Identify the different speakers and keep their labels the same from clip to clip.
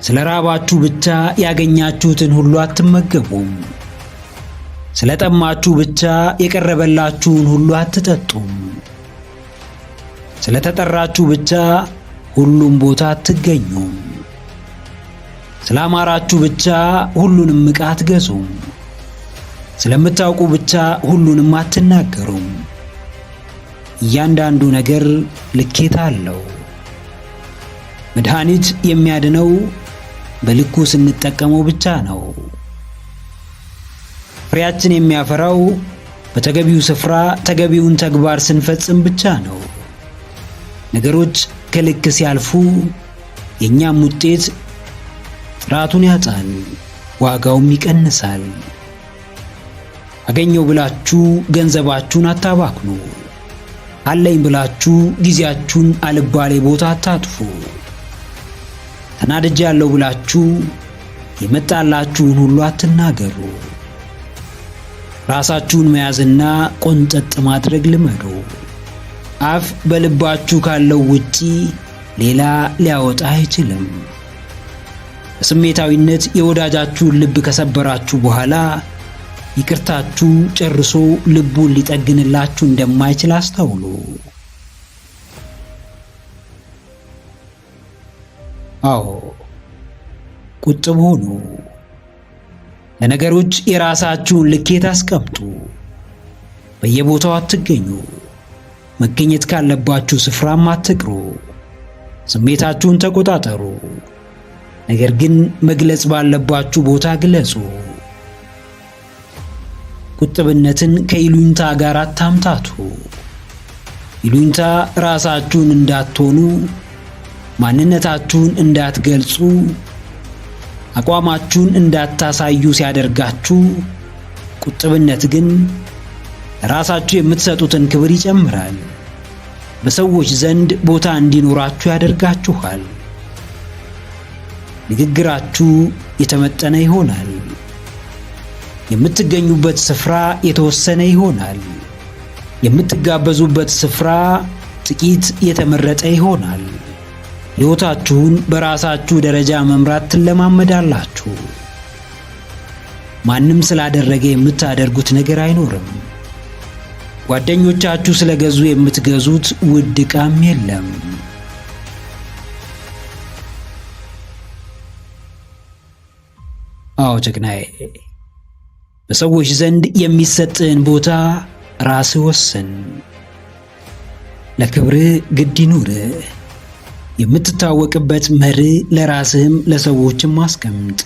Speaker 1: ስለራባችሁ ብቻ ያገኛችሁትን ሁሉ አትመገቡም። ስለጠማችሁ ብቻ የቀረበላችሁን ሁሉ አትጠጡም። ስለተጠራችሁ ብቻ ሁሉም ቦታ አትገኙም። ስላማራችሁ ብቻ ሁሉንም ዕቃ አትገዙም። ስለምታውቁ ብቻ ሁሉንም አትናገሩም። እያንዳንዱ ነገር ልኬት አለው። መድኃኒት የሚያድነው በልኩ ስንጠቀመው ብቻ ነው። ፍሬያችን የሚያፈራው በተገቢው ስፍራ ተገቢውን ተግባር ስንፈጽም ብቻ ነው። ነገሮች ከልክ ሲያልፉ የኛም ውጤት ጥራቱን ያጣል፣ ዋጋውም ይቀንሳል። አገኘው ብላችሁ ገንዘባችሁን አታባክኑ። አለኝ ብላችሁ ጊዜያችሁን አልባሌ ቦታ አታጥፉ። ተናድጃለሁ ብላችሁ የመጣላችሁን ሁሉ አትናገሩ። ራሳችሁን መያዝና ቆንጠጥ ማድረግ ልመዱ። አፍ በልባችሁ ካለው ውጪ ሌላ ሊያወጣ አይችልም። በስሜታዊነት የወዳጃችሁን ልብ ከሰበራችሁ በኋላ ይቅርታችሁ ጨርሶ ልቡን ሊጠግንላችሁ እንደማይችል አስተውሉ። አዎ፣ ቁጥብ ሁኑ። ለነገሮች የራሳችሁን ልኬት አስቀምጡ። በየቦታው አትገኙ። መገኘት ካለባችሁ ስፍራም አትቅሩ። ስሜታችሁን ተቆጣጠሩ። ነገር ግን መግለጽ ባለባችሁ ቦታ ግለጹ። ቁጥብነትን ከይሉኝታ ጋር አታምታቱ። ይሉኝታ ራሳችሁን እንዳትሆኑ፣ ማንነታችሁን እንዳትገልጹ፣ አቋማችሁን እንዳታሳዩ ሲያደርጋችሁ፣ ቁጥብነት ግን ራሳችሁ የምትሰጡትን ክብር ይጨምራል። በሰዎች ዘንድ ቦታ እንዲኖራችሁ ያደርጋችኋል። ንግግራችሁ የተመጠነ ይሆናል። የምትገኙበት ስፍራ የተወሰነ ይሆናል። የምትጋበዙበት ስፍራ ጥቂት የተመረጠ ይሆናል። ሕይወታችሁን በራሳችሁ ደረጃ መምራት ትለማመዳላችሁ። ማንም ስላደረገ የምታደርጉት ነገር አይኖርም። ጓደኞቻችሁ ስለገዙ የምትገዙት ውድ ዕቃም የለም። አዎ ጀግናዬ፣ በሰዎች ዘንድ የሚሰጥህን ቦታ ራስህ ወስን። ለክብርህ ግድ ይኑርህ። የምትታወቅበት መርህ ለራስህም ለሰዎችም አስቀምጥ።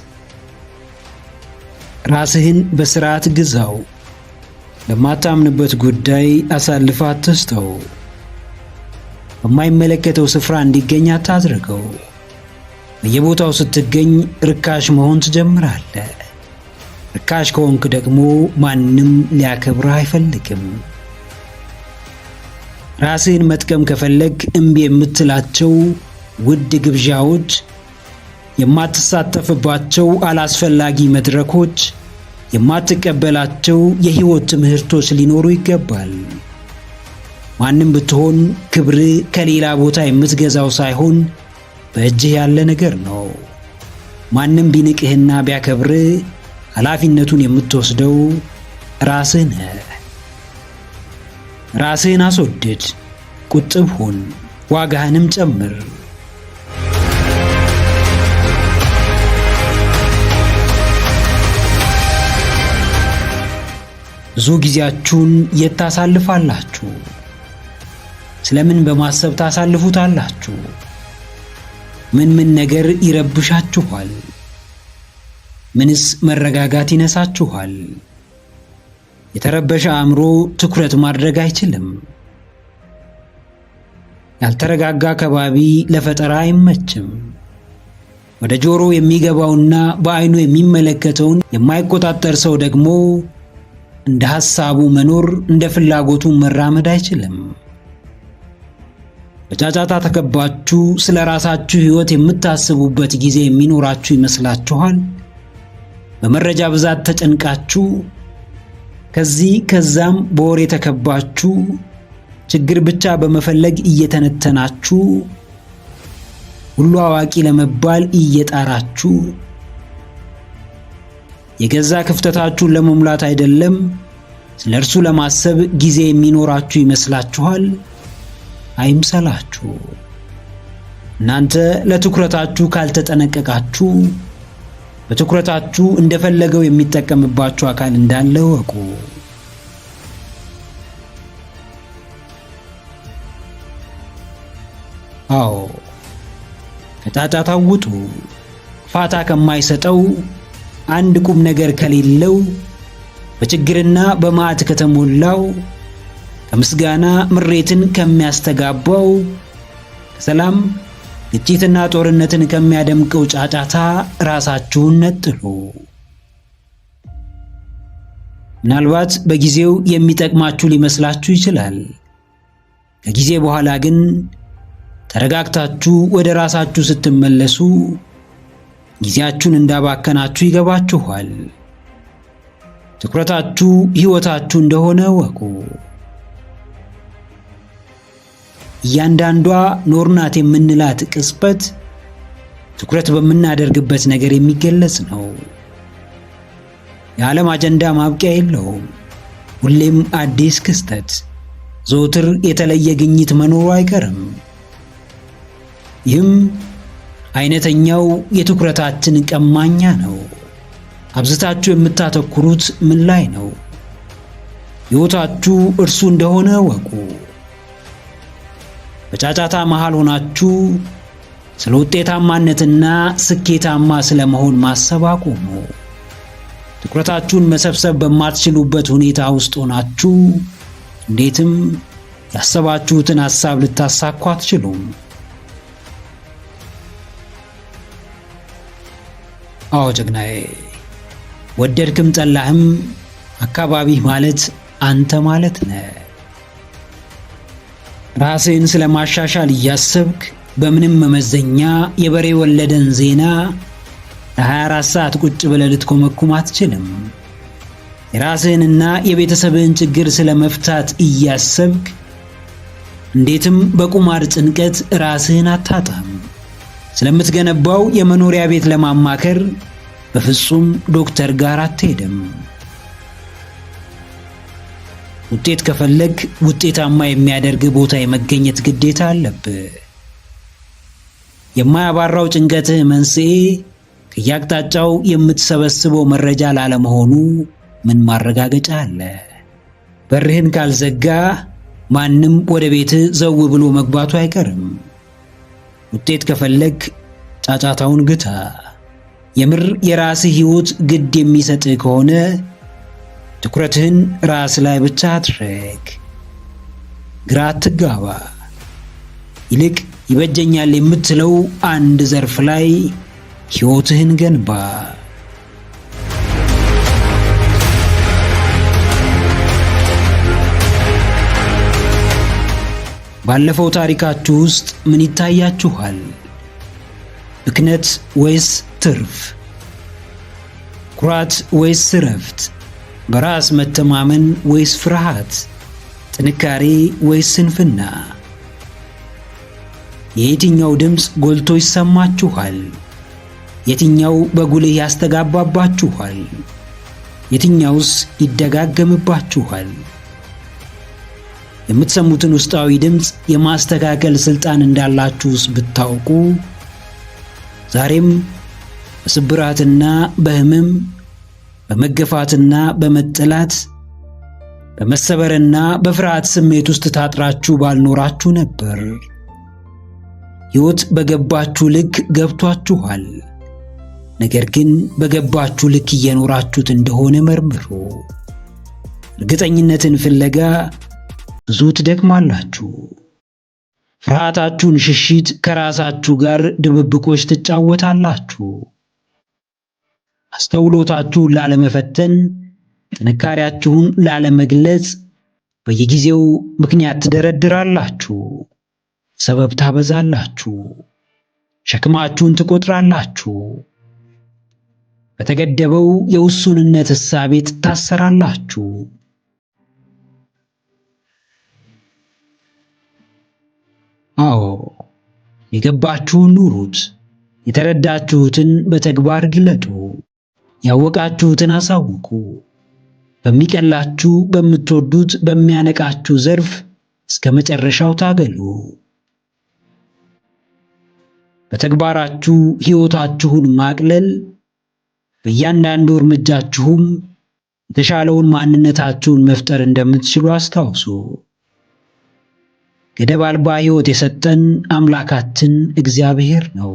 Speaker 1: ራስህን በሥርዓት ግዛው። ለማታምንበት ጉዳይ አሳልፈህ አትስጠው። በማይመለከተው ስፍራ እንዲገኝ አታድርገው። በየቦታው ስትገኝ ርካሽ መሆን ትጀምራለህ። ርካሽ ከሆንክ ደግሞ ማንም ሊያከብርህ አይፈልግም። ራስህን መጥቀም ከፈለግ እምቢ የምትላቸው ውድ ግብዣዎች፣ የማትሳተፍባቸው አላስፈላጊ መድረኮች፣ የማትቀበላቸው የሕይወት ትምህርቶች ሊኖሩ ይገባል። ማንም ብትሆን ክብርህ ከሌላ ቦታ የምትገዛው ሳይሆን በእጅህ ያለ ነገር ነው። ማንም ቢንቅህና ቢያከብርህ ኃላፊነቱን የምትወስደው ራስህ ነህ። ራስህን አስወድድ፣ ቁጥብ ሁን፣ ዋጋህንም ጨምር። ብዙ ጊዜያችሁን የት ታሳልፋላችሁ? ስለምን በማሰብ ታሳልፉታላችሁ? ምን ነገር ይረብሻችኋል? ምንስ መረጋጋት ይነሳችኋል? የተረበሸ አእምሮ ትኩረት ማድረግ አይችልም። ያልተረጋጋ ከባቢ ለፈጠራ አይመችም። ወደ ጆሮ የሚገባውና በአይኑ የሚመለከተውን የማይቆጣጠር ሰው ደግሞ እንደ ሐሳቡ መኖር፣ እንደ ፍላጎቱ መራመድ አይችልም። በጫጫታ ተከባችሁ ስለ ራሳችሁ ሕይወት የምታስቡበት ጊዜ የሚኖራችሁ ይመስላችኋል? በመረጃ ብዛት ተጨንቃችሁ ከዚህ ከዛም በወሬ ተከባችሁ ችግር ብቻ በመፈለግ እየተነተናችሁ ሁሉ አዋቂ ለመባል እየጣራችሁ የገዛ ክፍተታችሁን ለመሙላት አይደለም ስለ እርሱ ለማሰብ ጊዜ የሚኖራችሁ ይመስላችኋል? አይምሰላችሁ። እናንተ ለትኩረታችሁ ካልተጠነቀቃችሁ በትኩረታችሁ እንደፈለገው የሚጠቀምባችሁ አካል እንዳለ እወቁ። አዎ፣ ከጫጫታው ውጡ። ፋታ ከማይሰጠው አንድ ቁም ነገር ከሌለው በችግርና በመዓት ከተሞላው ከምስጋና ምሬትን ከሚያስተጋባው ከሰላም ግጭትና ጦርነትን ከሚያደምቀው ጫጫታ ራሳችሁን ነጥሉ። ምናልባት በጊዜው የሚጠቅማችሁ ሊመስላችሁ ይችላል። ከጊዜ በኋላ ግን ተረጋግታችሁ ወደ ራሳችሁ ስትመለሱ ጊዜያችሁን እንዳባከናችሁ ይገባችኋል። ትኩረታችሁ ሕይወታችሁ እንደሆነ ወቁ። እያንዳንዷ ኖርናት የምንላት ቅጽበት ትኩረት በምናደርግበት ነገር የሚገለጽ ነው። የዓለም አጀንዳ ማብቂያ የለውም። ሁሌም አዲስ ክስተት፣ ዘወትር የተለየ ግኝት መኖሩ አይቀርም። ይህም አይነተኛው የትኩረታችን ቀማኛ ነው። አብዝታችሁ የምታተኩሩት ምን ላይ ነው? ሕይወታችሁ እርሱ እንደሆነ ወቁ። በጫጫታ መሃል ሆናችሁ ስለ ውጤታማነትና ስኬታማ ስለመሆን ማሰብ አቁሙ። ትኩረታችሁን መሰብሰብ በማትችሉበት ሁኔታ ውስጥ ሆናችሁ እንዴትም ያሰባችሁትን ሐሳብ ልታሳኩ አትችሉም። አዎ ጀግናዬ፣ ወደድክም ጠላህም አካባቢህ ማለት አንተ ማለት ነህ። ራስህን ስለማሻሻል እያሰብክ በምንም መመዘኛ የበሬ ወለደን ዜና ለ24 ሰዓት ቁጭ ብለህ ልትኮመኩም አትችልም። የራስህንና የቤተሰብህን ችግር ስለመፍታት እያሰብክ እንዴትም በቁማር ጭንቀት ራስህን አታጣም። ስለምትገነባው የመኖሪያ ቤት ለማማከር በፍጹም ዶክተር ጋር አትሄድም። ውጤት ከፈለግ ውጤታማ የሚያደርግ ቦታ የመገኘት ግዴታ አለብህ። የማያባራው ጭንቀትህ መንስኤ ከያቅጣጫው የምትሰበስበው መረጃ ላለመሆኑ ምን ማረጋገጫ አለ? በርህን ካልዘጋ ማንም ወደ ቤትህ ዘው ብሎ መግባቱ አይቀርም። ውጤት ከፈለግ ጫጫታውን ግታ። የምር የራስህ ሕይወት ግድ የሚሰጥህ ከሆነ ትኩረትህን ራስ ላይ ብቻ አድርግ። ግራ አትጋባ። ይልቅ ይበጀኛል የምትለው አንድ ዘርፍ ላይ ሕይወትህን ገንባ። ባለፈው ታሪካችሁ ውስጥ ምን ይታያችኋል? ብክነት ወይስ ትርፍ? ኩራት ወይስ እረፍት? በራስ መተማመን ወይስ ፍርሃት? ጥንካሬ ወይስ ስንፍና? የየትኛው ድምፅ ጎልቶ ይሰማችኋል? የትኛው በጉልህ ያስተጋባባችኋል? የትኛውስ ይደጋገምባችኋል? የምትሰሙትን ውስጣዊ ድምፅ የማስተካከል ስልጣን እንዳላችሁስ ብታውቁ ዛሬም በስብራትና በህመም፣ በመገፋትና በመጠላት፣ በመሰበርና በፍርሃት ስሜት ውስጥ ታጥራችሁ ባልኖራችሁ ነበር። ሕይወት በገባችሁ ልክ ገብቷችኋል። ነገር ግን በገባችሁ ልክ እየኖራችሁት እንደሆነ መርምሩ። እርግጠኝነትን ፍለጋ ብዙ ትደክማላችሁ። ፍርሃታችሁን ሽሽት ከራሳችሁ ጋር ድብብቆች ትጫወታላችሁ። አስተውሎታችሁን ላለመፈተን፣ ጥንካሬያችሁን ላለመግለጽ በየጊዜው ምክንያት ትደረድራላችሁ። ሰበብ ታበዛላችሁ። ሸክማችሁን ትቆጥራላችሁ። በተገደበው የውሱንነት እሳቤ ትታሰራላችሁ። አዎ፣ የገባችሁን ኑሩት። የተረዳችሁትን በተግባር ግለጡ። ያወቃችሁትን አሳውቁ። በሚቀላችሁ በምትወዱት በሚያነቃችሁ ዘርፍ እስከ መጨረሻው ታገሉ። በተግባራችሁ ሕይወታችሁን ማቅለል፣ በእያንዳንዱ እርምጃችሁም የተሻለውን ማንነታችሁን መፍጠር እንደምትችሉ አስታውሱ። ገደብ አልባ ሕይወት የሰጠን አምላካችን እግዚአብሔር ነው።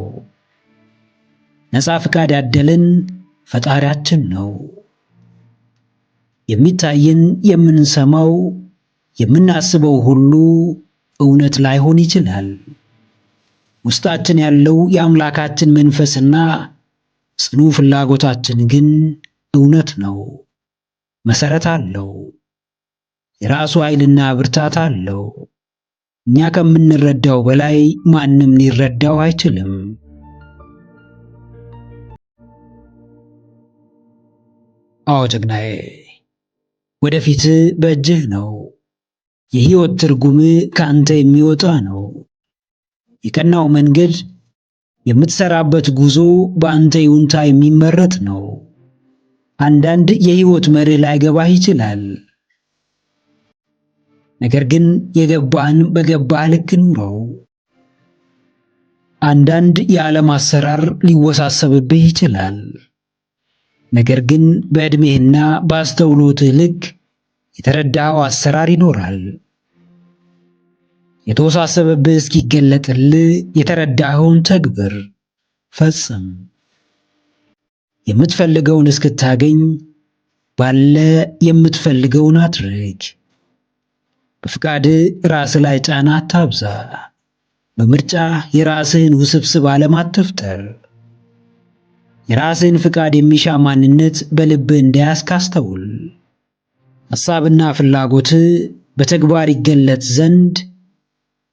Speaker 1: ነፃ ፍቃድ ያደለን ፈጣሪያችን ነው። የሚታየን፣ የምንሰማው፣ የምናስበው ሁሉ እውነት ላይሆን ይችላል። ውስጣችን ያለው የአምላካችን መንፈስና ጽኑ ፍላጎታችን ግን እውነት ነው። መሰረት አለው። የራሱ ኃይልና ብርታት አለው። እኛ ከምንረዳው በላይ ማንም ሊረዳው አይችልም። አዎ ጀግናዬ፣ ወደፊት በእጅህ ነው። የሕይወት ትርጉም ከአንተ የሚወጣ ነው። የቀናው መንገድ፣ የምትሰራበት ጉዞ በአንተ ይሁንታ የሚመረጥ ነው። አንዳንድ የሕይወት መርህ ላይገባህ ይችላል። ነገር ግን የገባህን በገባህ ልክ ኑረው። አንዳንድ የዓለም አሰራር ሊወሳሰብብህ ይችላል። ነገር ግን በዕድሜህና በአስተውሎትህ ልክ የተረዳኸው አሰራር ይኖራል። የተወሳሰበብህ እስኪገለጥልህ የተረዳኸውን ተግብር፣ ፈጽም። የምትፈልገውን እስክታገኝ ባለ የምትፈልገውን አድርግ። በፍቃድህ ራስህ ላይ ጫና አታብዛ። በምርጫ የራስህን ውስብስብ ዓለም አትፍጠር። የራስህን ፍቃድ የሚሻ ማንነት በልብህ እንዳያስክ አስተውል። ሐሳብና ፍላጎትህ በተግባር ይገለጥ ዘንድ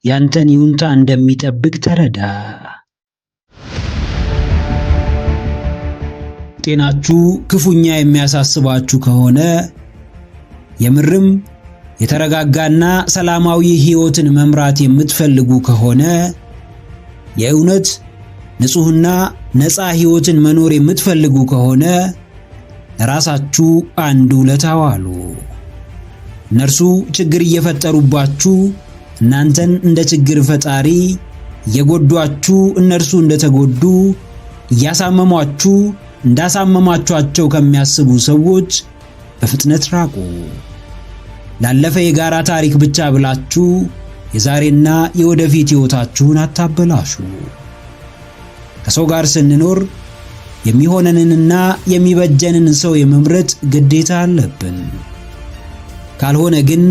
Speaker 1: ያንተን ይሁንታ እንደሚጠብቅ ተረዳ። ጤናችሁ ክፉኛ የሚያሳስባችሁ ከሆነ፣ የምርም የተረጋጋና ሰላማዊ ሕይወትን መምራት የምትፈልጉ ከሆነ፣ የእውነት ንጹሕና ነፃ ሕይወትን መኖር የምትፈልጉ ከሆነ ለራሳችሁ አንድ ውለታ ዋሉ። እነርሱ ችግር እየፈጠሩባችሁ እናንተን እንደ ችግር ፈጣሪ፣ እየጎዷችሁ እነርሱ እንደተጎዱ፣ እያሳመሟችሁ እንዳሳመማችኋቸው ከሚያስቡ ሰዎች በፍጥነት ራቁ። ላለፈ የጋራ ታሪክ ብቻ ብላችሁ የዛሬና የወደፊት ሕይወታችሁን አታበላሹ። ከሰው ጋር ስንኖር የሚሆነንንና የሚበጀንን ሰው የመምረጥ ግዴታ አለብን። ካልሆነ ግን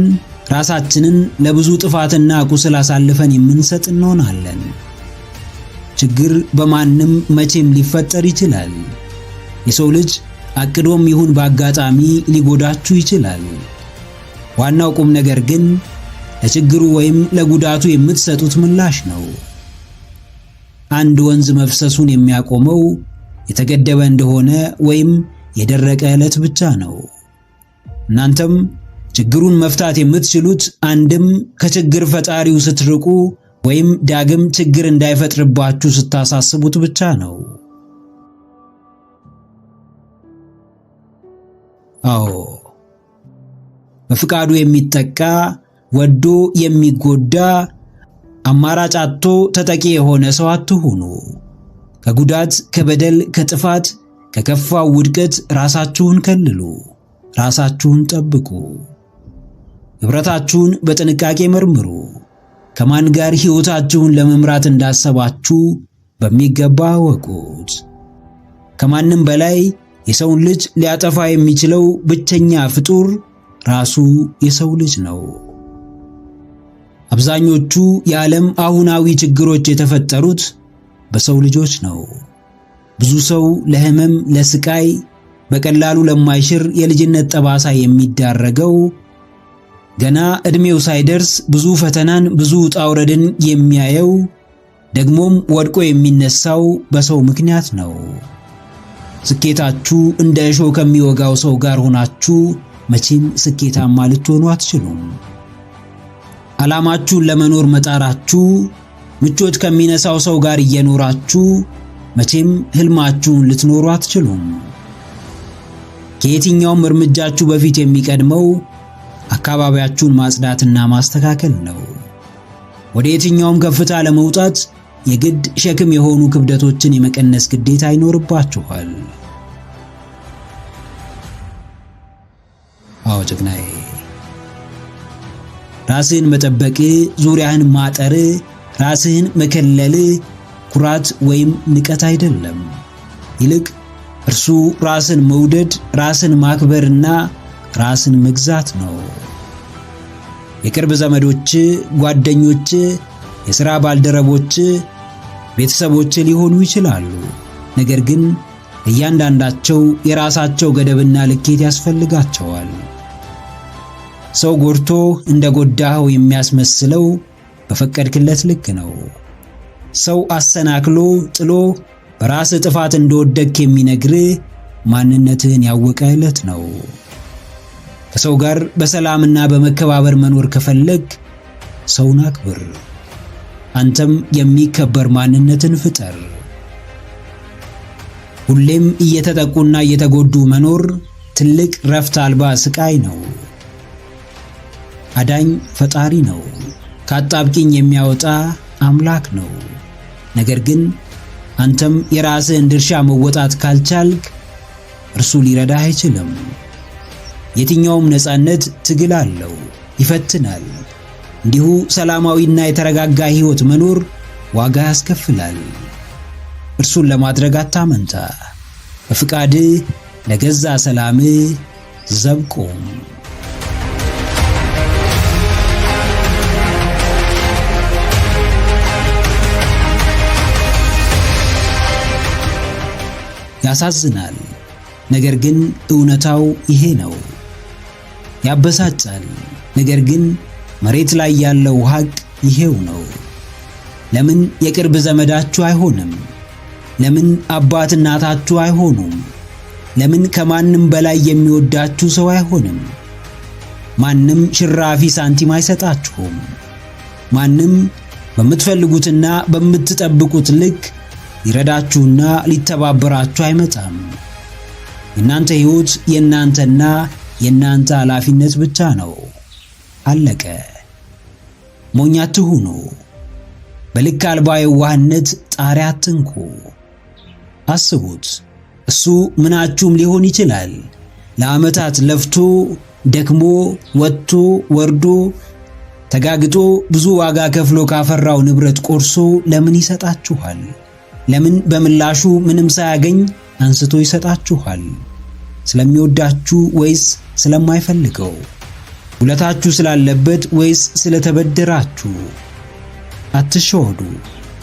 Speaker 1: ራሳችንን ለብዙ ጥፋትና ቁስል አሳልፈን የምንሰጥ እንሆናለን። ችግር በማንም መቼም ሊፈጠር ይችላል። የሰው ልጅ አቅዶም ይሁን በአጋጣሚ ሊጎዳችሁ ይችላል። ዋናው ቁም ነገር ግን ለችግሩ ወይም ለጉዳቱ የምትሰጡት ምላሽ ነው። አንድ ወንዝ መፍሰሱን የሚያቆመው የተገደበ እንደሆነ ወይም የደረቀ ዕለት ብቻ ነው። እናንተም ችግሩን መፍታት የምትችሉት አንድም ከችግር ፈጣሪው ስትርቁ ወይም ዳግም ችግር እንዳይፈጥርባችሁ ስታሳስቡት ብቻ ነው። አዎ፣ በፍቃዱ የሚጠቃ ወዶ የሚጎዳ አማራጭ አጥቶ ተጠቂ የሆነ ሰው አትሁኑ። ከጉዳት፣ ከበደል፣ ከጥፋት፣ ከከፋው ውድቀት ራሳችሁን ከልሉ፣ ራሳችሁን ጠብቁ። ኅብረታችሁን በጥንቃቄ መርምሩ። ከማን ጋር ሕይወታችሁን ለመምራት እንዳሰባችሁ በሚገባ ወቁት። ከማንም በላይ የሰውን ልጅ ሊያጠፋ የሚችለው ብቸኛ ፍጡር ራሱ የሰው ልጅ ነው። አብዛኞቹ የዓለም አሁናዊ ችግሮች የተፈጠሩት በሰው ልጆች ነው። ብዙ ሰው ለሕመም፣ ለስቃይ፣ በቀላሉ ለማይሽር የልጅነት ጠባሳ የሚዳረገው ገና ዕድሜው ሳይደርስ ብዙ ፈተናን፣ ብዙ ውጣ ውረድን የሚያየው ደግሞም ወድቆ የሚነሳው በሰው ምክንያት ነው። ስኬታችሁ እንደ እሾህ ከሚወጋው ሰው ጋር ሆናችሁ መቼም ስኬታማ ልትሆኑ አትችሉም። ዓላማችሁን ለመኖር መጣራችሁ ምቾት ከሚነሳው ሰው ጋር እየኖራችሁ መቼም ህልማችሁን ልትኖሩ አትችሉም። ከየትኛውም እርምጃችሁ በፊት የሚቀድመው አካባቢያችሁን ማጽዳትና ማስተካከል ነው። ወደ የትኛውም ከፍታ ለመውጣት የግድ ሸክም የሆኑ ክብደቶችን የመቀነስ ግዴታ ይኖርባችኋል። አዎ ጀግናዬ፣ ራስህን መጠበቅ፣ ዙሪያህን ማጠር፣ ራስህን መከለል ኩራት ወይም ንቀት አይደለም። ይልቅ እርሱ ራስን መውደድ፣ ራስን ማክበርና ራስን መግዛት ነው። የቅርብ ዘመዶች፣ ጓደኞች፣ የሥራ ባልደረቦች፣ ቤተሰቦች ሊሆኑ ይችላሉ። ነገር ግን እያንዳንዳቸው የራሳቸው ገደብና ልኬት ያስፈልጋቸዋል። ሰው ጎድቶ እንደጎዳኸው የሚያስመስለው በፈቀድክለት ልክ ነው። ሰው አሰናክሎ ጥሎ በራስ ጥፋት እንደወደቅ የሚነግር ማንነትህን ያወቀ ዕለት ነው። ከሰው ጋር በሰላምና በመከባበር መኖር ከፈለግ ሰውን አክብር። አንተም የሚከበር ማንነትን ፍጠር። ሁሌም እየተጠቁና እየተጎዱ መኖር ትልቅ ረፍት አልባ ስቃይ ነው። አዳኝ ፈጣሪ ነው። ከአጣብቂኝ የሚያወጣ አምላክ ነው። ነገር ግን አንተም የራስህን ድርሻ መወጣት ካልቻልክ እርሱ ሊረዳህ አይችልም። የትኛውም ነፃነት ትግል አለው፣ ይፈትናል። እንዲሁ ሰላማዊና የተረጋጋ ሕይወት መኖር ዋጋ ያስከፍላል። እርሱን ለማድረግ አታመንታ። በፍቃድህ ለገዛ ሰላምህ ዘብ ቁም። ያሳዝናል፣ ነገር ግን እውነታው ይሄ ነው። ያበሳጫል፣ ነገር ግን መሬት ላይ ያለው ሐቅ ይሄው ነው። ለምን የቅርብ ዘመዳችሁ አይሆንም? ለምን አባት እናታችሁ አይሆኑም? ለምን ከማንም በላይ የሚወዳችሁ ሰው አይሆንም? ማንም ሽራፊ ሳንቲም አይሰጣችሁም። ማንም በምትፈልጉትና በምትጠብቁት ልክ ሊረዳችሁና ሊተባበራችሁ አይመጣም። የእናንተ ሕይወት የእናንተና የእናንተ ኃላፊነት ብቻ ነው። አለቀ። ሞኝ አትሁኑ። በልክ አልባ የዋህነት ጣሪያ አትንኩ። አስቡት፣ እሱ ምናችሁም ሊሆን ይችላል። ለዓመታት ለፍቶ ደክሞ ወጥቶ ወርዶ ተጋግጦ ብዙ ዋጋ ከፍሎ ካፈራው ንብረት ቆርሶ ለምን ይሰጣችኋል? ለምን በምላሹ ምንም ሳያገኝ አንስቶ ይሰጣችኋል? ስለሚወዳችሁ ወይስ ስለማይፈልገው? ውለታችሁ ስላለበት ወይስ ስለተበደራችሁ? አትሸወዱ።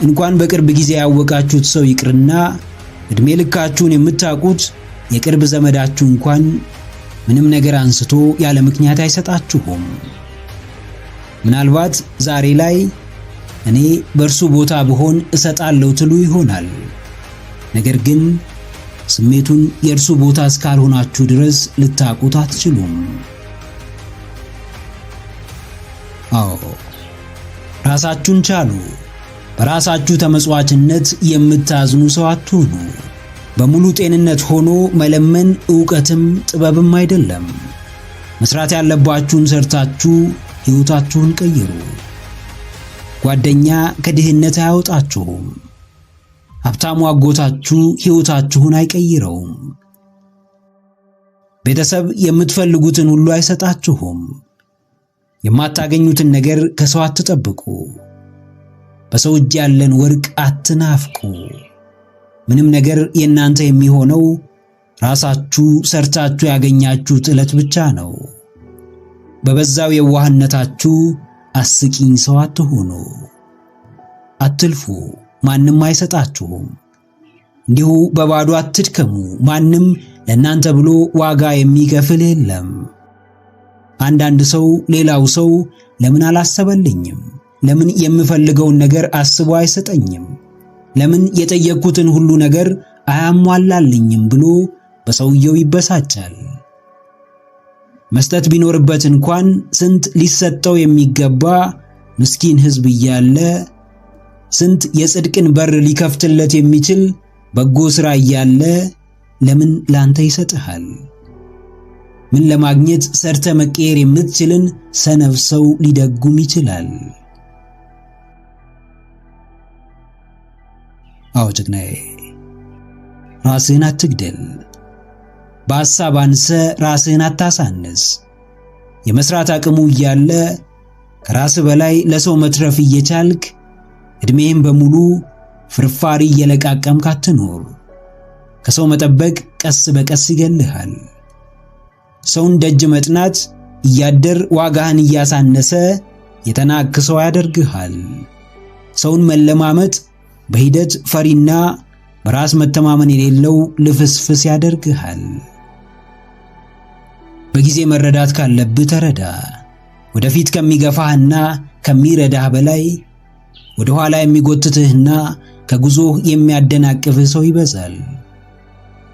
Speaker 1: እንኳን በቅርብ ጊዜ ያወቃችሁት ሰው ይቅርና እድሜ ልካችሁን የምታውቁት የቅርብ ዘመዳችሁ እንኳን ምንም ነገር አንስቶ ያለ ምክንያት አይሰጣችሁም። ምናልባት ዛሬ ላይ እኔ በእርሱ ቦታ ብሆን እሰጣለሁ ትሉ ይሆናል። ነገር ግን ስሜቱን የእርሱ ቦታ እስካልሆናችሁ ድረስ ልታውቁት አትችሉም። አዎ፣ ራሳችሁን ቻሉ። በራሳችሁ ተመጽዋዕትነት የምታዝኑ ሰው አትሁኑ። በሙሉ ጤንነት ሆኖ መለመን ዕውቀትም ጥበብም አይደለም። መስራት ያለባችሁን ሰርታችሁ ሕይወታችሁን ቀይሩ። ጓደኛ ከድህነት አያወጣችሁም። ሀብታሙ አጎታችሁ ሕይወታችሁን አይቀይረውም። ቤተሰብ የምትፈልጉትን ሁሉ አይሰጣችሁም። የማታገኙትን ነገር ከሰው አትጠብቁ። በሰው እጅ ያለን ወርቅ አትናፍቁ። ምንም ነገር የእናንተ የሚሆነው ራሳችሁ ሰርታችሁ ያገኛችሁት ዕለት ብቻ ነው። በበዛው የዋህነታችሁ አስቂኝ ሰው አትሆኑ። አትልፉ፣ ማንም አይሰጣችሁም። እንዲሁ በባዶ አትድከሙ፣ ማንም ለእናንተ ብሎ ዋጋ የሚከፍል የለም። አንዳንድ ሰው ሌላው ሰው ለምን አላሰበልኝም? ለምን የምፈልገውን ነገር አስቦ አይሰጠኝም? ለምን የጠየቅኩትን ሁሉ ነገር አያሟላልኝም ብሎ በሰውየው ይበሳጫል። መስጠት ቢኖርበት እንኳን ስንት ሊሰጠው የሚገባ ምስኪን ሕዝብ እያለ ስንት የጽድቅን በር ሊከፍትለት የሚችል በጎ ሥራ እያለ ለምን ላንተ ይሰጥሃል? ምን ለማግኘት ሰርተ መቀየር የምትችልን ሰነፍ ሰው ሊደጉም ይችላል? አዎ ጀግናዬ፣ ራስህን አትግደል። በሐሳብ አንሰ ራስህን አታሳንስ። የመስራት አቅሙ እያለ ከራስህ በላይ ለሰው መትረፍ እየቻልክ ዕድሜህን በሙሉ ፍርፋሪ እየለቃቀምክ አትኖር። ከሰው መጠበቅ ቀስ በቀስ ይገልሃል። ሰውን ደጅ መጥናት እያደር ዋጋህን እያሳነሰ የተናቅክ ሰው ያደርግሃል። ሰውን መለማመጥ በሂደት ፈሪና በራስ መተማመን የሌለው ልፍስፍስ ያደርግሃል። በጊዜ መረዳት ካለብህ ተረዳ። ወደፊት ከሚገፋህና ከሚረዳህ በላይ ወደ ኋላ የሚጎትትህና ከጉዞህ የሚያደናቅፍህ ሰው ይበዛል።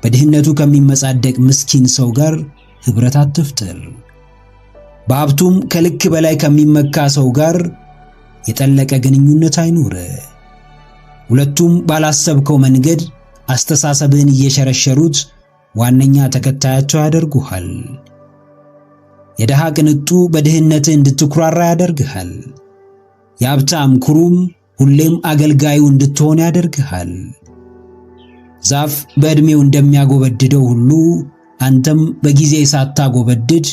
Speaker 1: በድህነቱ ከሚመጻደቅ ምስኪን ሰው ጋር ኅብረት አትፍጠር። በሀብቱም ከልክ በላይ ከሚመካ ሰው ጋር የጠለቀ ግንኙነት አይኑር። ሁለቱም ባላሰብከው መንገድ አስተሳሰብህን እየሸረሸሩት ዋነኛ ተከታያቸው ያደርጉሃል። የደሃ ቅንጡ በድህነትህ እንድትኩራራ ያደርግሃል። የሀብታም ኩሩም ሁሌም አገልጋዩ እንድትሆን ያደርግሃል። ዛፍ በዕድሜው እንደሚያጎበድደው ሁሉ አንተም በጊዜ ሳታጎበድድ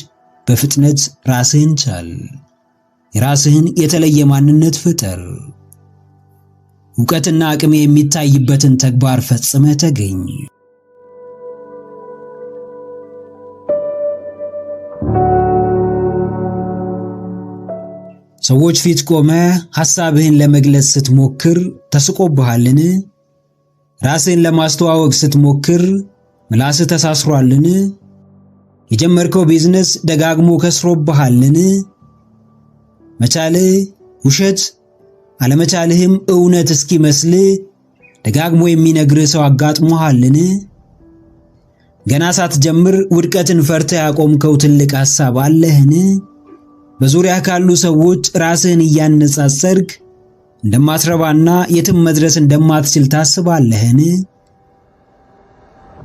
Speaker 1: በፍጥነት ራስህን ቻል። የራስህን የተለየ ማንነት ፍጠር። ዕውቀትና አቅም የሚታይበትን ተግባር ፈጽመህ ተገኝ። ሰዎች ፊት ቆመ ሐሳብህን ለመግለጽ ስትሞክር ተስቆብሃልን? ራስህን ለማስተዋወቅ ስትሞክር ምላስህ ተሳስሯልን? የጀመርከው ቢዝነስ ደጋግሞ ከስሮብሃልን? መቻልህ ውሸት አለመቻልህም እውነት እስኪመስልህ ደጋግሞ የሚነግርህ ሰው አጋጥሞሃልን? ገና ሳትጀምር ውድቀትን ፈርተህ ያቆምከው ትልቅ ሐሳብ አለህን? በዙሪያ ካሉ ሰዎች ራስህን እያነጻጸርክ እንደማትረባና የትም መድረስ እንደማትችል ታስባለህን?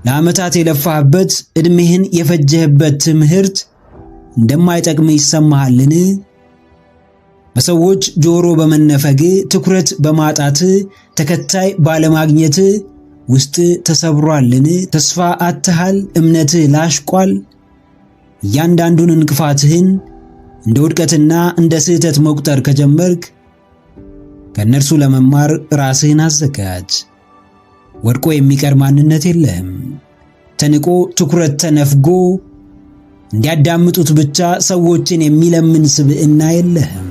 Speaker 1: ለዓመታት የለፋህበት ዕድሜህን የፈጀህበት ትምህርት እንደማይጠቅም ይሰማሃልን? በሰዎች ጆሮ በመነፈግ ትኩረት በማጣት ተከታይ ባለማግኘት ውስጥ ተሰብሯልን? ተስፋ አጥተሃል? እምነትህ ላሽቋል? እያንዳንዱን እንቅፋትህን እንደ ውድቀትና እንደ ስህተት መቁጠር ከጀመርክ ከእነርሱ ለመማር ራስህን አዘጋጅ። ወድቆ የሚቀር ማንነት የለህም። ተንቆ ትኩረት ተነፍጎ እንዲያዳምጡት ብቻ ሰዎችን የሚለምን ስብዕና የለህም።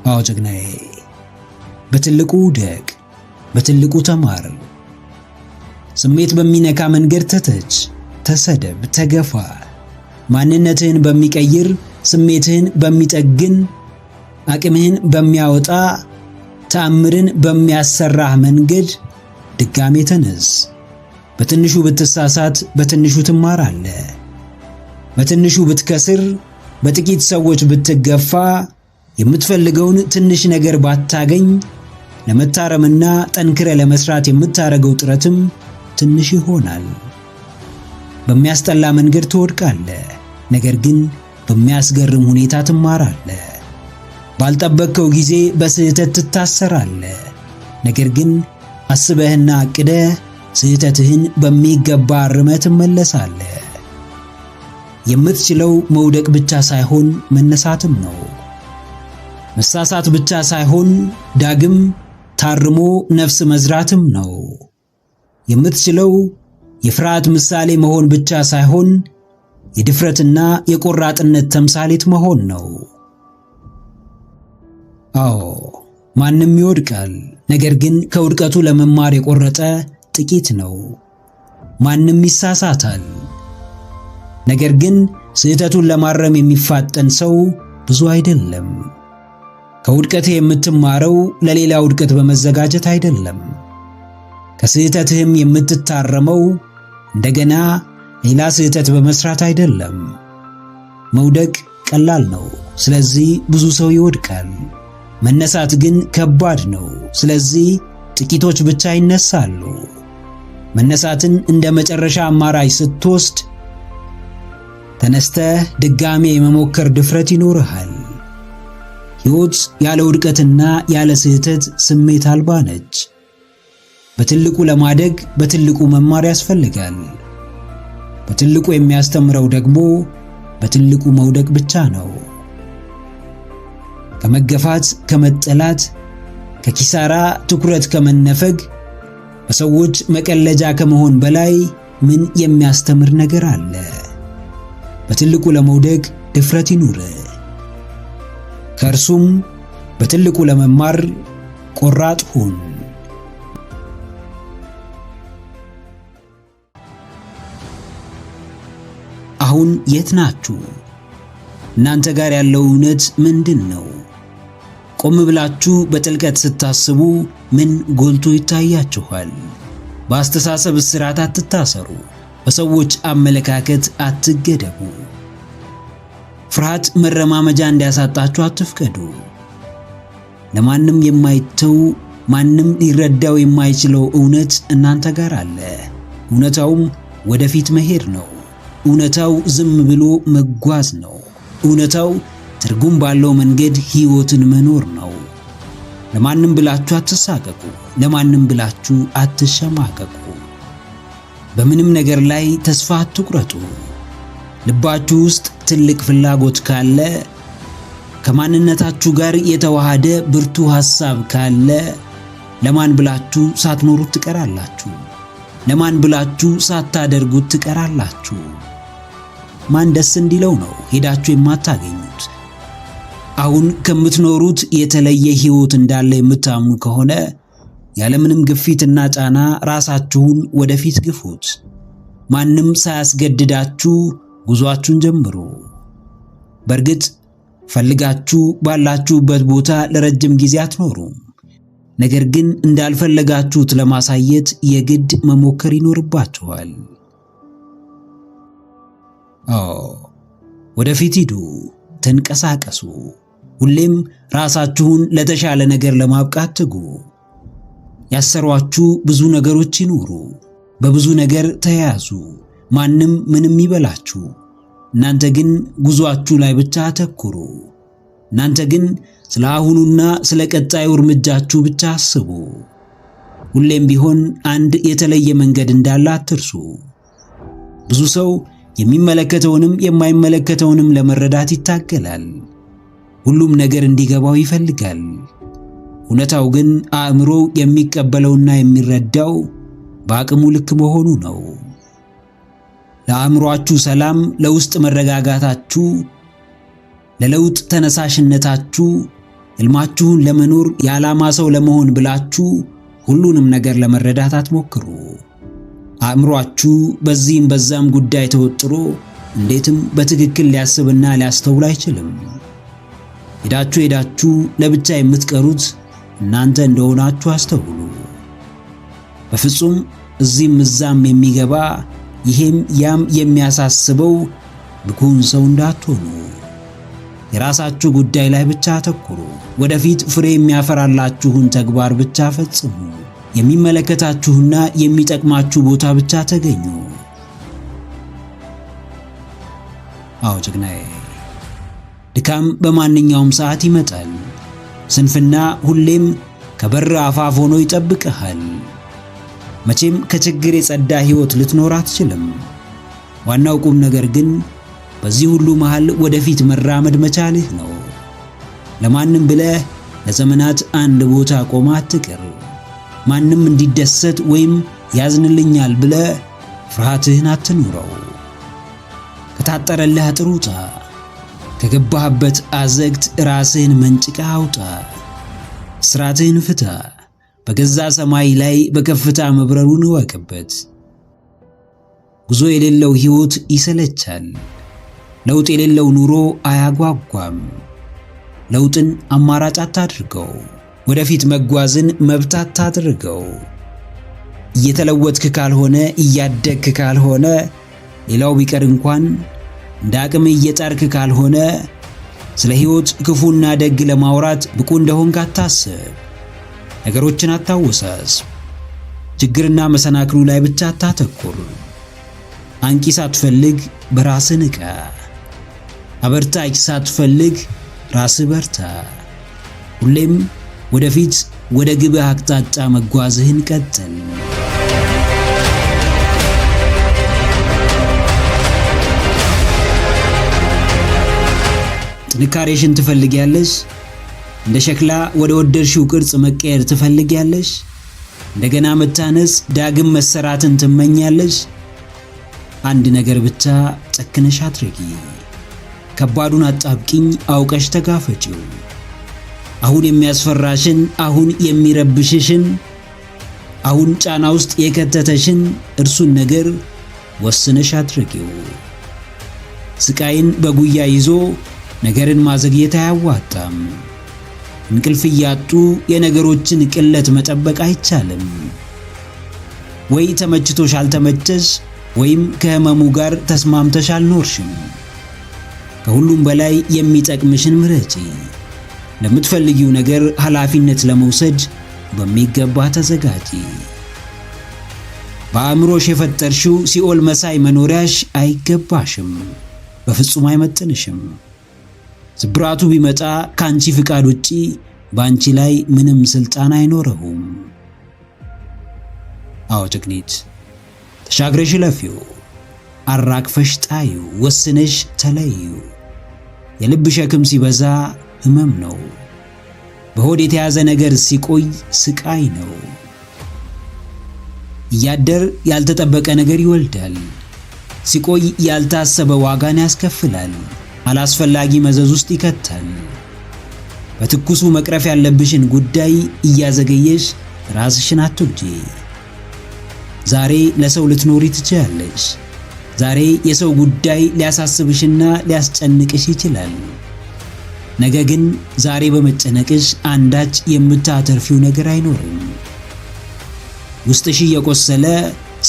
Speaker 1: አዎ ጀግናዬ፣ በትልቁ ውደቅ፣ በትልቁ ተማር። ስሜት በሚነካ መንገድ ተተች፣ ተሰደብ፣ ተገፋ። ማንነትህን በሚቀይር ስሜትህን በሚጠግን አቅምህን በሚያወጣ ተአምርን በሚያሰራህ መንገድ ድጋሜ ተነስ። በትንሹ ብትሳሳት በትንሹ ትማራለህ። በትንሹ ብትከስር፣ በጥቂት ሰዎች ብትገፋ፣ የምትፈልገውን ትንሽ ነገር ባታገኝ ለመታረምና ጠንክረ ለመስራት የምታረገው ጥረትም ትንሽ ይሆናል። በሚያስጠላ መንገድ ትወድቃለህ፣ ነገር ግን በሚያስገርም ሁኔታ ትማራለህ። ባልጠበቅከው ጊዜ በስህተት ትታሰራለህ፣ ነገር ግን አስበህና አቅደህ ስህተትህን በሚገባ አርመህ ትመለሳለህ። የምትችለው መውደቅ ብቻ ሳይሆን መነሳትም ነው። መሳሳት ብቻ ሳይሆን ዳግም ታርሞ ነፍስ መዝራትም ነው። የምትችለው የፍርሃት ምሳሌ መሆን ብቻ ሳይሆን የድፍረትና የቆራጥነት ተምሳሌት መሆን ነው። አዎ ማንም ይወድቃል፣ ነገር ግን ከውድቀቱ ለመማር የቆረጠ ጥቂት ነው። ማንም ይሳሳታል፣ ነገር ግን ስህተቱን ለማረም የሚፋጠን ሰው ብዙ አይደለም። ከውድቀትህ የምትማረው ለሌላ ውድቀት በመዘጋጀት አይደለም። ከስህተትህም የምትታረመው እንደገና ሌላ ስህተት በመስራት አይደለም። መውደቅ ቀላል ነው፣ ስለዚህ ብዙ ሰው ይወድቃል። መነሳት ግን ከባድ ነው። ስለዚህ ጥቂቶች ብቻ ይነሳሉ። መነሳትን እንደ መጨረሻ አማራጭ ስትወስድ ተነስተህ ድጋሜ የመሞከር ድፍረት ይኖርሃል። ሕይወት ያለ ውድቀትና ያለ ስህተት ስሜት አልባ ነች። በትልቁ ለማደግ በትልቁ መማር ያስፈልጋል። በትልቁ የሚያስተምረው ደግሞ በትልቁ መውደቅ ብቻ ነው። ከመገፋት፣ ከመጠላት፣ ከኪሳራ ትኩረት ከመነፈግ፣ በሰዎች መቀለጃ ከመሆን በላይ ምን የሚያስተምር ነገር አለ? በትልቁ ለመውደቅ ድፍረት ይኑር። ከእርሱም በትልቁ ለመማር ቆራጥ ሁን። አሁን የት ናችሁ? እናንተ ጋር ያለው እውነት ምንድን ነው? ቆም ብላችሁ በጥልቀት ስታስቡ ምን ጎልቶ ይታያችኋል? በአስተሳሰብ እስራት አትታሰሩ። በሰዎች አመለካከት አትገደቡ። ፍርሃት መረማመጃ እንዲያሳጣችሁ አትፍቀዱ። ለማንም የማይተው ማንም ሊረዳው የማይችለው እውነት እናንተ ጋር አለ። እውነታውም ወደፊት መሄድ ነው። እውነታው ዝም ብሎ መጓዝ ነው። እውነታው ትርጉም ባለው መንገድ ሕይወትን መኖር ነው። ለማንም ብላችሁ አትሳቀቁ። ለማንም ብላችሁ አትሸማቀቁ። በምንም ነገር ላይ ተስፋ አትቁረጡ። ልባችሁ ውስጥ ትልቅ ፍላጎት ካለ፣ ከማንነታችሁ ጋር የተዋሃደ ብርቱ ሐሳብ ካለ ለማን ብላችሁ ሳትኖሩት ትቀራላችሁ? ለማን ብላችሁ ሳታደርጉት ትቀራላችሁ? ማን ደስ እንዲለው ነው ሄዳችሁ የማታገኙት? አሁን ከምትኖሩት የተለየ ሕይወት እንዳለ የምታምኑ ከሆነ ያለምንም ግፊትና ጫና ራሳችሁን ወደፊት ግፉት። ማንም ሳያስገድዳችሁ ጉዟችሁን ጀምሩ። በእርግጥ ፈልጋችሁ ባላችሁበት ቦታ ለረጅም ጊዜ አትኖሩም። ነገር ግን እንዳልፈለጋችሁት ለማሳየት የግድ መሞከር ይኖርባችኋል። ወደፊት ሂዱ፣ ተንቀሳቀሱ። ሁሌም ራሳችሁን ለተሻለ ነገር ለማብቃት ትጉ። ያሰሯችሁ ብዙ ነገሮች ይኖሩ፣ በብዙ ነገር ተያያዙ። ማንም ምንም ይበላችሁ። እናንተ ግን ጉዟችሁ ላይ ብቻ አተኩሩ። እናንተ ግን ስለ አሁኑና ስለ ቀጣዩ እርምጃችሁ ብቻ አስቡ። ሁሌም ቢሆን አንድ የተለየ መንገድ እንዳለ አትርሱ። ብዙ ሰው የሚመለከተውንም የማይመለከተውንም ለመረዳት ይታገላል። ሁሉም ነገር እንዲገባው ይፈልጋል። እውነታው ግን አእምሮ የሚቀበለውና የሚረዳው በአቅሙ ልክ መሆኑ ነው። ለአእምሮአችሁ ሰላም፣ ለውስጥ መረጋጋታችሁ፣ ለለውጥ ተነሳሽነታችሁ፣ ሕልማችሁን ለመኖር የዓላማ ሰው ለመሆን ብላችሁ ሁሉንም ነገር ለመረዳት አትሞክሩ። አእምሮአችሁ በዚህም በዛም ጉዳይ ተወጥሮ እንዴትም በትክክል ሊያስብና ሊያስተውል አይችልም። ሄዳችሁ ለብቻ የምትቀሩት እናንተ እንደሆናችሁ አስተውሉ። በፍጹም እዚህም እዛም የሚገባ ይሄም ያም የሚያሳስበው ብኩን ሰው እንዳትሆኑ። የራሳችሁ ጉዳይ ላይ ብቻ አተኩሩ። ወደፊት ፍሬ የሚያፈራላችሁን ተግባር ብቻ ፈጽሙ። የሚመለከታችሁና የሚጠቅማችሁ ቦታ ብቻ ተገኙ። አዎ ጀግናዬ፣ ድካም በማንኛውም ሰዓት ይመጣል። ስንፍና ሁሌም ከበር አፋፍ ሆኖ ይጠብቅሃል። መቼም ከችግር የጸዳ ሕይወት ልትኖር አትችልም። ዋናው ቁም ነገር ግን በዚህ ሁሉ መሃል ወደፊት መራመድ መቻልህ ነው። ለማንም ብለህ ለዘመናት አንድ ቦታ ቆማ አትቅር። ማንም እንዲደሰት ወይም ያዝንልኛል ብለህ ፍርሃትህን አትኑረው። ከታጠረልህ አጥር ውጣ። ከገባህበት አዘግት ራስህን መንጭቀህ አውጣ። ስራትህን ፍታ። በገዛ ሰማይ ላይ በከፍታ መብረሩን እወቅበት። ጉዞ የሌለው ሕይወት ይሰለቻል። ለውጥ የሌለው ኑሮ አያጓጓም። ለውጥን አማራጭ አታድርገው። ወደፊት መጓዝን መብት አታድርገው። እየተለወጥክ ካልሆነ፣ እያደግክ ካልሆነ፣ ሌላው ቢቀር እንኳን እንደ አቅም እየጣርክ ካልሆነ ስለ ሕይወት ክፉና ደግ ለማውራት ብቁ እንደሆንክ አታስብ። ነገሮችን አታወሳስብ። ችግርና መሰናክሉ ላይ ብቻ አታተኩር። አንቂ ሳትፈልግ በራስህ ንቃ። አበርታች ሳትፈልግ ራስህ በርታ። ሁሌም ወደፊት ወደ ግብህ አቅጣጫ መጓዝህን ቀጥል። ጥንካሬሽን ትፈልጊያለሽ? እንደ ሸክላ ወደ ወደድሽው ቅርጽ መቀየር ትፈልጊያለሽ? እንደገና መታነስ፣ ዳግም መሰራትን ትመኛለሽ? አንድ ነገር ብቻ ጨክነሽ አድርጊ። ከባዱን አጣብቂኝ አውቀሽ ተጋፈጪው። አሁን የሚያስፈራሽን፣ አሁን የሚረብሽሽን፣ አሁን ጫና ውስጥ የከተተሽን እርሱን ነገር ወስነሽ አድርጊው። ስቃይን በጉያ ይዞ ነገርን ማዘግየት አያዋጣም። እንቅልፍ እያጡ የነገሮችን ቅለት መጠበቅ አይቻልም። ወይ ተመችቶሽ አልተመቸሽ፣ ወይም ከህመሙ ጋር ተስማምተሽ አልኖርሽም። ከሁሉም በላይ የሚጠቅምሽን ምረጪ። ለምትፈልጊው ነገር ኃላፊነት ለመውሰድ በሚገባ ተዘጋጂ። በአእምሮሽ የፈጠርሽው ሲኦል መሳይ መኖሪያሽ አይገባሽም፣ በፍጹም አይመጥንሽም። ስብራቱ ቢመጣ ካንቺ ፍቃድ ውጪ ባንቺ ላይ ምንም ስልጣን አይኖረውም። አዎ ጀግኒት፣ ተሻግረሽ ለፊው፣ አራግፈሽ ጣዩ፣ ወስነሽ ተለዩ። የልብ ሸክም ሲበዛ ህመም ነው። በሆድ የተያዘ ነገር ሲቆይ ስቃይ ነው። እያደር ያልተጠበቀ ነገር ይወልዳል። ሲቆይ ያልታሰበ ዋጋን ያስከፍላል። አላስፈላጊ መዘዝ ውስጥ ይከታል። በትኩሱ መቅረፍ ያለብሽን ጉዳይ እያዘገየሽ ራስሽን አትውጂ። ዛሬ ለሰው ልትኖሪ ትችያለሽ። ዛሬ የሰው ጉዳይ ሊያሳስብሽና ሊያስጨንቅሽ ይችላል። ነገ ግን ዛሬ በመጨነቅሽ አንዳች የምታተርፊው ነገር አይኖርም። ውስጥሽ እየቆሰለ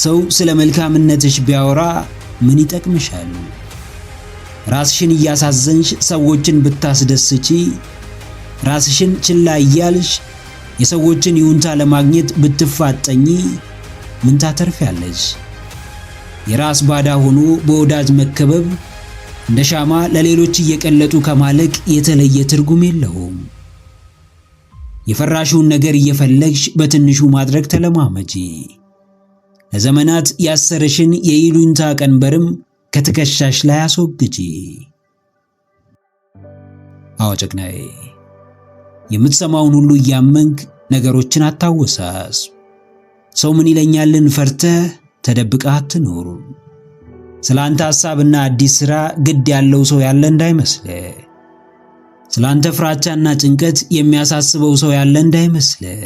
Speaker 1: ሰው ስለ መልካምነትሽ ቢያወራ ምን ይጠቅምሻል? ራስሽን እያሳዘንሽ ሰዎችን ብታስደስቺ፣ ራስሽን ችላ እያልሽ የሰዎችን ይሁንታ ለማግኘት ብትፋጠኚ ምን ታተርፊያለሽ? የራስ ባዳ ሆኖ በወዳጅ መከበብ እንደ ሻማ ለሌሎች እየቀለጡ ከማለቅ የተለየ ትርጉም የለውም። የፈራሽውን ነገር እየፈለግሽ በትንሹ ማድረግ ተለማመጂ። ለዘመናት ያሰረሽን የይሉኝታ ቀንበርም ከትከሻሽ ላይ አስወግጂ። አዎ ጀግናዬ፣ የምትሰማውን ሁሉ እያመንክ ነገሮችን አታወሳስ። ሰው ምን ይለኛልን ፈርተህ ተደብቀህ አትኖር። ስላንተ ሐሳብና አዲስ ሥራ ግድ ያለው ሰው ያለ እንዳይመስልህ። ስላንተ ፍራቻና ጭንቀት የሚያሳስበው ሰው ያለ እንዳይመስልህ።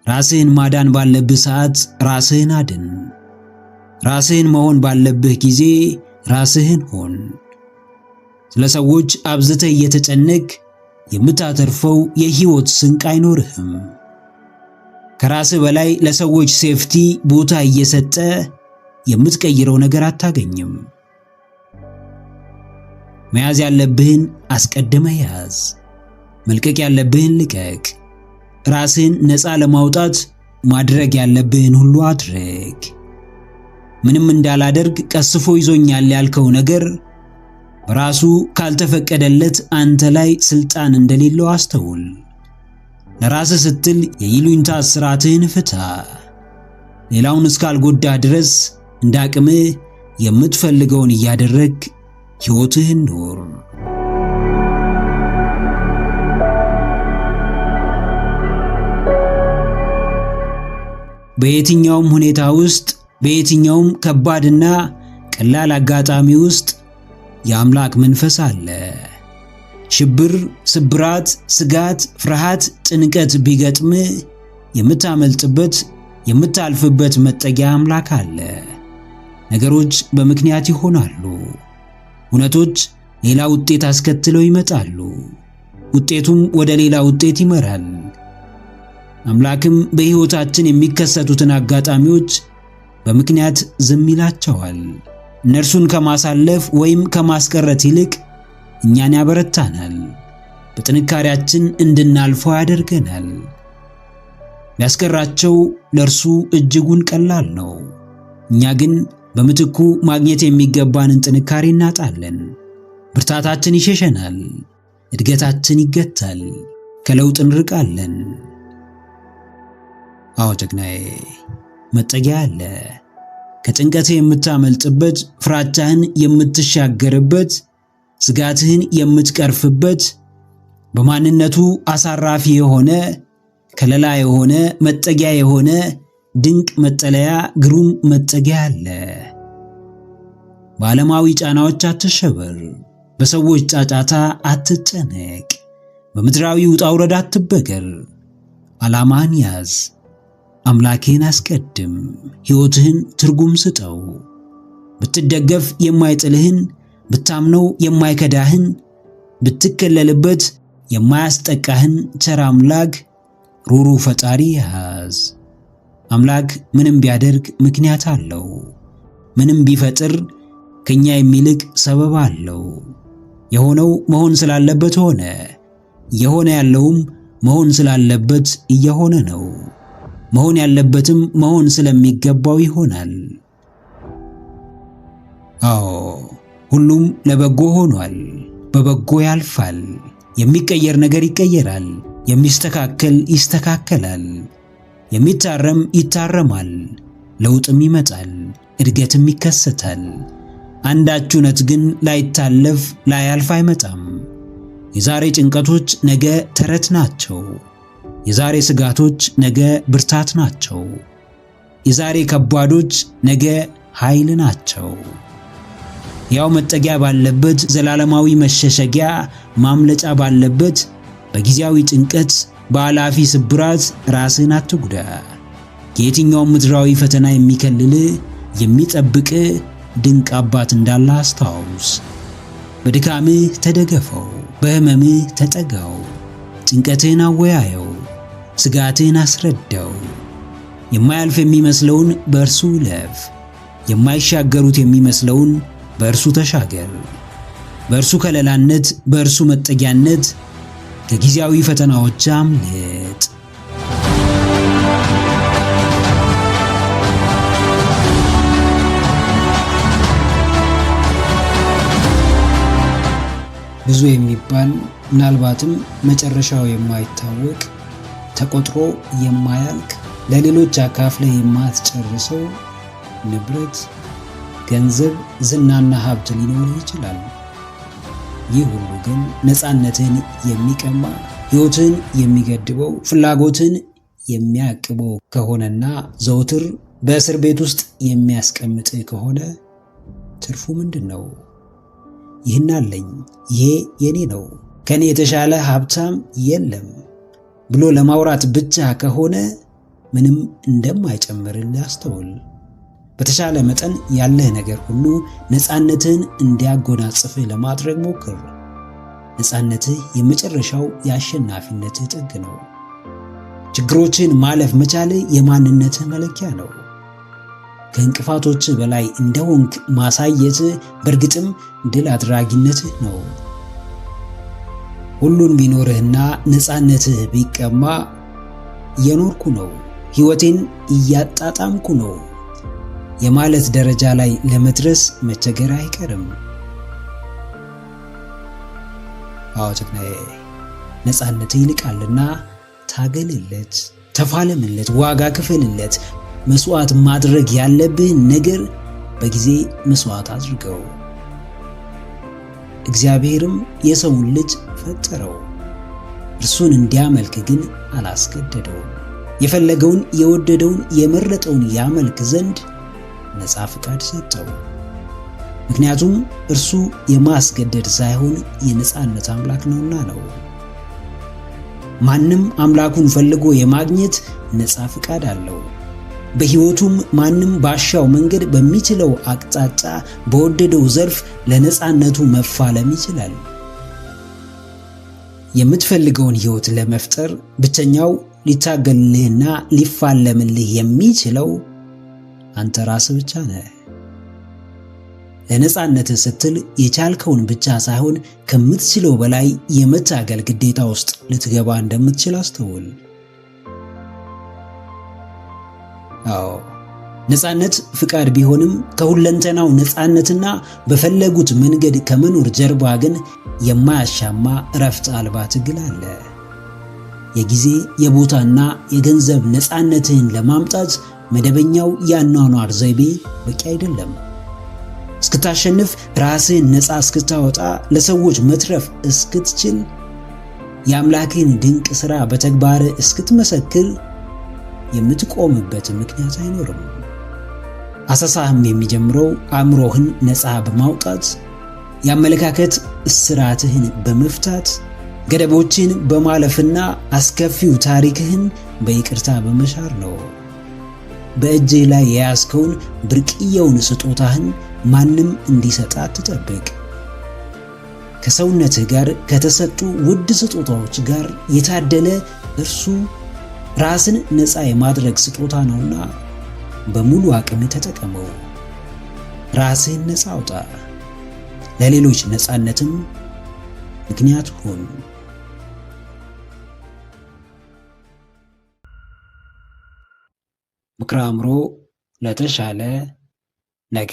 Speaker 1: ራስህን ማዳን ባለብህ ሰዓት ራስህን አድን። ራስህን መሆን ባለብህ ጊዜ ራስህን ሆን። ስለ ሰዎች አብዝተህ እየተጨነቅ የምታተርፈው የሕይወት ስንቅ አይኖርህም። ከራስህ በላይ ለሰዎች ሴፍቲ ቦታ እየሰጠ የምትቀይረው ነገር አታገኝም። መያዝ ያለብህን አስቀድመህ ያዝ። መልቀቅ ያለብህን ልቀቅ። ራስህን ነፃ ለማውጣት ማድረግ ያለብህን ሁሉ አድርግ። ምንም እንዳላደርግ ቀስፎ ይዞኛል ያልከው ነገር በራሱ ካልተፈቀደለት አንተ ላይ ስልጣን እንደሌለው አስተውል። ለራስህ ስትል የይሉኝታ ስራትህን ፍታ። ሌላውን እስካልጎዳህ ድረስ እንዳቅምህ የምትፈልገውን እያደረግ ሕይወትህን ኖር። በየትኛውም ሁኔታ ውስጥ፣ በየትኛውም ከባድና ቀላል አጋጣሚ ውስጥ የአምላክ መንፈስ አለ። ሽብር፣ ስብራት፣ ስጋት፣ ፍርሃት፣ ጭንቀት ቢገጥምህ የምታመልጥበት የምታልፍበት መጠጊያ አምላክ አለ። ነገሮች በምክንያት ይሆናሉ። እውነቶች ሌላ ውጤት አስከትለው ይመጣሉ። ውጤቱም ወደ ሌላ ውጤት ይመራል። አምላክም በሕይወታችን የሚከሰቱትን አጋጣሚዎች በምክንያት ዝም ይላቸዋል። እነርሱን ከማሳለፍ ወይም ከማስቀረት ይልቅ እኛን ያበረታናል፣ በጥንካሬያችን እንድናልፈው ያደርገናል። ቢያስቀራቸው ለእርሱ እጅጉን ቀላል ነው። እኛ ግን በምትኩ ማግኘት የሚገባንን ጥንካሬ እናጣለን። ብርታታችን ይሸሸናል፣ እድገታችን ይገታል፣ ከለውጥ እንርቃለን። አዎ ጀግናዬ፣ መጠጊያ አለ። ከጭንቀትህ የምታመልጥበት፣ ፍራቻህን የምትሻገርበት፣ ስጋትህን የምትቀርፍበት፣ በማንነቱ አሳራፊ የሆነ ከለላ የሆነ መጠጊያ የሆነ ድንቅ መጠለያ፣ ግሩም መጠጊያ አለ። በዓለማዊ ጫናዎች አትሸበር፣ በሰዎች ጫጫታ አትጨነቅ፣ በምድራዊ ውጣ ውረድ አትበገር። ዓላማህን ያዝ፣ አምላክህን አስቀድም፣ ሕይወትህን ትርጉም ስጠው። ብትደገፍ የማይጥልህን፣ ብታምነው የማይከዳህን፣ ብትከለልበት የማያስጠቃህን ቸር አምላክ፣ ሩሩ ፈጣሪ ያዝ። አምላክ ምንም ቢያደርግ ምክንያት አለው። ምንም ቢፈጥር ከኛ የሚልቅ ሰበብ አለው። የሆነው መሆን ስላለበት ሆነ። የሆነ ያለውም መሆን ስላለበት እየሆነ ነው። መሆን ያለበትም መሆን ስለሚገባው ይሆናል። አዎ ሁሉም ለበጎ ሆኗል። በበጎ ያልፋል። የሚቀየር ነገር ይቀየራል። የሚስተካከል ይስተካከላል። የሚታረም ይታረማል። ለውጥም ይመጣል። እድገትም ይከሰታል። አንዳች እውነት ግን ላይታለፍ ላያልፍ አይመጣም። የዛሬ ጭንቀቶች ነገ ተረት ናቸው። የዛሬ ስጋቶች ነገ ብርታት ናቸው። የዛሬ ከባዶች ነገ ኃይል ናቸው። ያው መጠጊያ ባለበት፣ ዘላለማዊ መሸሸጊያ ማምለጫ ባለበት በጊዜያዊ ጭንቀት በአላፊ ስብራት ራስህን አትጉዳ። ከየትኛውም ምድራዊ ፈተና የሚከልል የሚጠብቅ ድንቅ አባት እንዳለ አስታውስ። በድካምህ ተደገፈው፣ በሕመምህ ተጠጋው፣ ጭንቀትህን አወያየው፣ ስጋትህን አስረዳው። የማያልፍ የሚመስለውን በእርሱ እለፍ፣ የማይሻገሩት የሚመስለውን በእርሱ ተሻገር። በእርሱ ከለላነት፣ በእርሱ መጠጊያነት ከጊዜያዊ ፈተናዎች አምልጥ። ብዙ የሚባል ምናልባትም መጨረሻው የማይታወቅ ተቆጥሮ የማያልቅ ለሌሎች አካፍለህ የማትጨርሰው ንብረት፣ ገንዘብ፣ ዝናና ሀብት ሊኖር ይችላል። ይህ ሁሉ ግን ነፃነትን የሚቀማ ሕይወትን የሚገድበው ፍላጎትን የሚያቅበው ከሆነና ዘውትር በእስር ቤት ውስጥ የሚያስቀምጥ ከሆነ ትርፉ ምንድን ነው? ይህን አለኝ፣ ይሄ የኔ ነው፣ ከኔ የተሻለ ሀብታም የለም ብሎ ለማውራት ብቻ ከሆነ ምንም እንደማይጨምርልህ አስተውል። በተሻለ መጠን ያለህ ነገር ሁሉ ነፃነትህን እንዲያጎናጽፍህ ለማድረግ ሞክር። ነፃነትህ የመጨረሻው የአሸናፊነትህ ጥግ ነው። ችግሮችን ማለፍ መቻልህ የማንነትህ መለኪያ ነው። ከእንቅፋቶችህ በላይ እንደሆንክ ማሳየትህ በእርግጥም ድል አድራጊነትህ ነው። ሁሉን ቢኖርህና ነፃነትህ ቢቀማ እየኖርኩ ነው፣ ሕይወቴን እያጣጣምኩ ነው የማለት ደረጃ ላይ ለመድረስ መቸገር አይቀርም። አዎ ጀግናዬ፣ ነፃነትህ ይልቃልና ታገልለት፣ ተፋለምለት፣ ዋጋ ክፈልለት። መስዋዕት ማድረግ ያለብህን ነገር በጊዜ መስዋዕት አድርገው። እግዚአብሔርም የሰውን ልጅ ፈጠረው፣ እርሱን እንዲያመልክ ግን አላስገደደውም። የፈለገውን የወደደውን የመረጠውን ያመልክ ዘንድ ነፃ ፍቃድ ሰጠው። ምክንያቱም እርሱ የማስገደድ ሳይሆን የነፃነት አምላክ ነውና ነው። ማንም አምላኩን ፈልጎ የማግኘት ነፃ ፍቃድ አለው። በሕይወቱም ማንም ባሻው መንገድ በሚችለው አቅጣጫ በወደደው ዘርፍ ለነፃነቱ መፋለም ይችላል። የምትፈልገውን ሕይወት ለመፍጠር ብቸኛው ሊታገልልህና ሊፋለምልህ የሚችለው አንተ ራስህ ብቻ ነህ። ለነፃነትህ ስትል የቻልከውን ብቻ ሳይሆን ከምትችለው በላይ የመታገል ግዴታ ውስጥ ልትገባ እንደምትችል አስተውል። አዎ ነፃነት ፍቃድ ቢሆንም ከሁለንተናው ነፃነትና በፈለጉት መንገድ ከመኖር ጀርባ ግን የማያሻማ እረፍት አልባ ትግል አለ። የጊዜ የቦታና የገንዘብ ነፃነትህን ለማምጣት መደበኛው የአኗኗር ዘይቤ በቂ አይደለም። እስክታሸንፍ፣ ራስህን ነፃ እስክታወጣ፣ ለሰዎች መትረፍ እስክትችል፣ የአምላክህን ድንቅ ሥራ በተግባር እስክትመሰክር የምትቆምበት ምክንያት አይኖርም። አሰሳህም የሚጀምረው አእምሮህን ነፃ በማውጣት የአመለካከት እስራትህን በመፍታት ገደቦችን በማለፍና አስከፊው ታሪክህን በይቅርታ በመሻር ነው። በእጅህ ላይ የያዝከውን ብርቅዬውን ስጦታህን ማንም እንዲሰጣት አትጠብቅ። ከሰውነትህ ጋር ከተሰጡ ውድ ስጦታዎች ጋር የታደለ እርሱ ራስን ነፃ የማድረግ ስጦታ ነውና በሙሉ አቅም ተጠቀመው። ራስህን ነፃ አውጣ፣ ለሌሎች ነፃነትም ምክንያት ሁን። ምክረ አእምሮ ለተሻለ ነገ።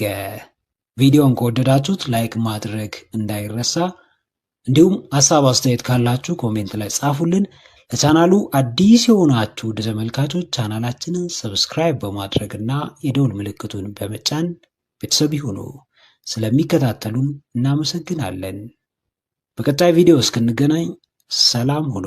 Speaker 1: ቪዲዮን ከወደዳችሁት ላይክ ማድረግ እንዳይረሳ፣ እንዲሁም ሐሳብ አስተያየት ካላችሁ ኮሜንት ላይ ጻፉልን። ለቻናሉ አዲስ የሆናችሁ ተመልካቾች ቻናላችንን ሰብስክራይብ በማድረግና የደውል ምልክቱን በመጫን ቤተሰብ ይሁኑ። ስለሚከታተሉን እናመሰግናለን። በቀጣይ ቪዲዮ እስክንገናኝ ሰላም ሁኑ።